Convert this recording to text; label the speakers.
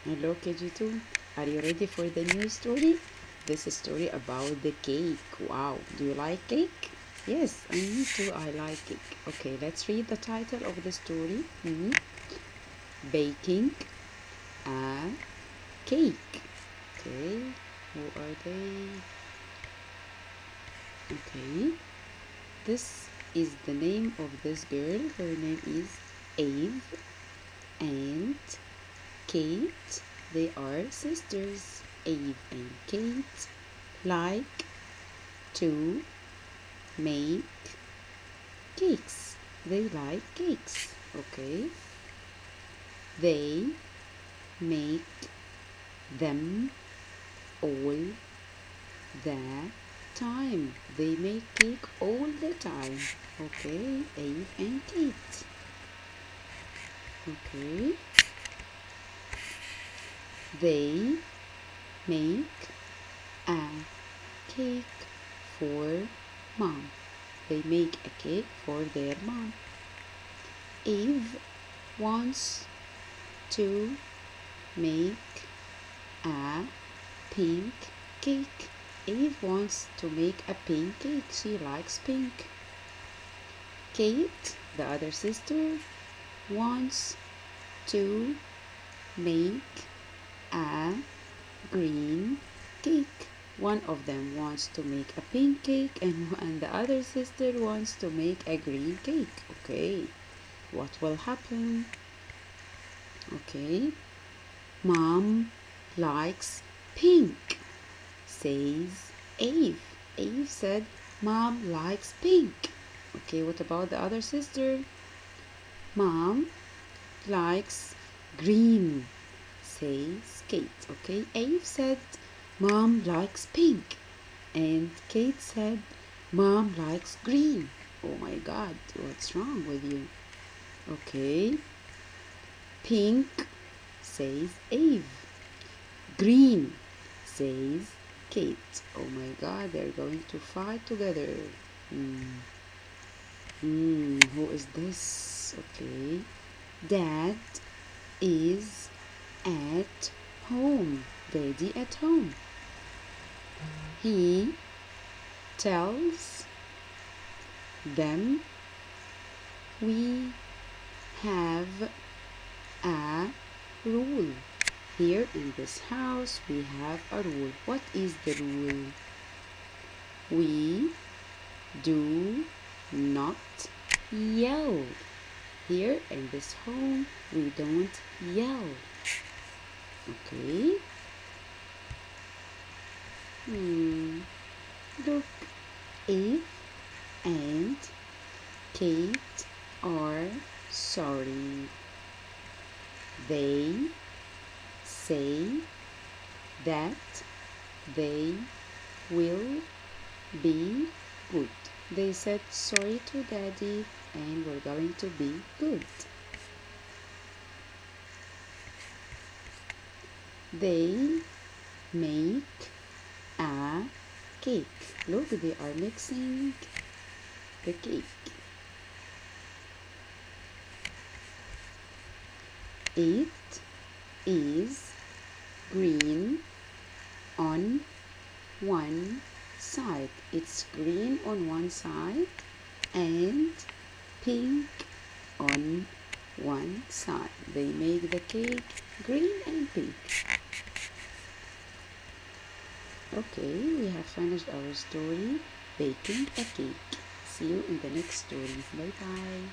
Speaker 1: Hello KG2, are you ready for the new story? This is a story about the cake. Wow, do you like cake? Yes, me too, I like cake. Okay, let's read the title of the story. Baking a cake. Okay, who are they? Okay, this is the name of this girl. Her name is Eve and Kate. They are sisters. Eve and Kate like to make cakes. They like cakes. Okay. They make them all the time. They make cake all the time. Okay, Eve and Kate. Okay. They make a cake for mom. They make a cake for their mom. Eve wants to make a pink cake. Eve wants to make a pink cake. She likes pink. Kate, the other sister, wants to make a green cake. One of them wants to make a pink cake and the other sister wants to make a green cake. Okay, what will happen? Okay, Mom likes pink, says Eve. Eve said, Mom likes pink. Okay, what about the other sister? Mom likes green, says Kate. Okay, Eve said, Mom likes pink. And Kate said, Mom likes green. Oh my God, what's wrong with you? Okay, pink, says Eve. Green, says Kate. Oh my God, they're going to fight together. Who is this? Okay. Dad is at home. Daddy at home. He tells them we have a rule. Here in this house we have a rule. What is the rule? We do not yell. Here in this home we don't yell. Okay. Look, Eve and Kate are sorry. They say that they will be good. They said sorry to Daddy and we're going to be good. They make a cake. Look, they are mixing the cake. It is green on one side. It's green on one side and pink on one side. They make the cake green and pink. Okay, we have finished our story, baking a cake. See you in the next story. Bye bye.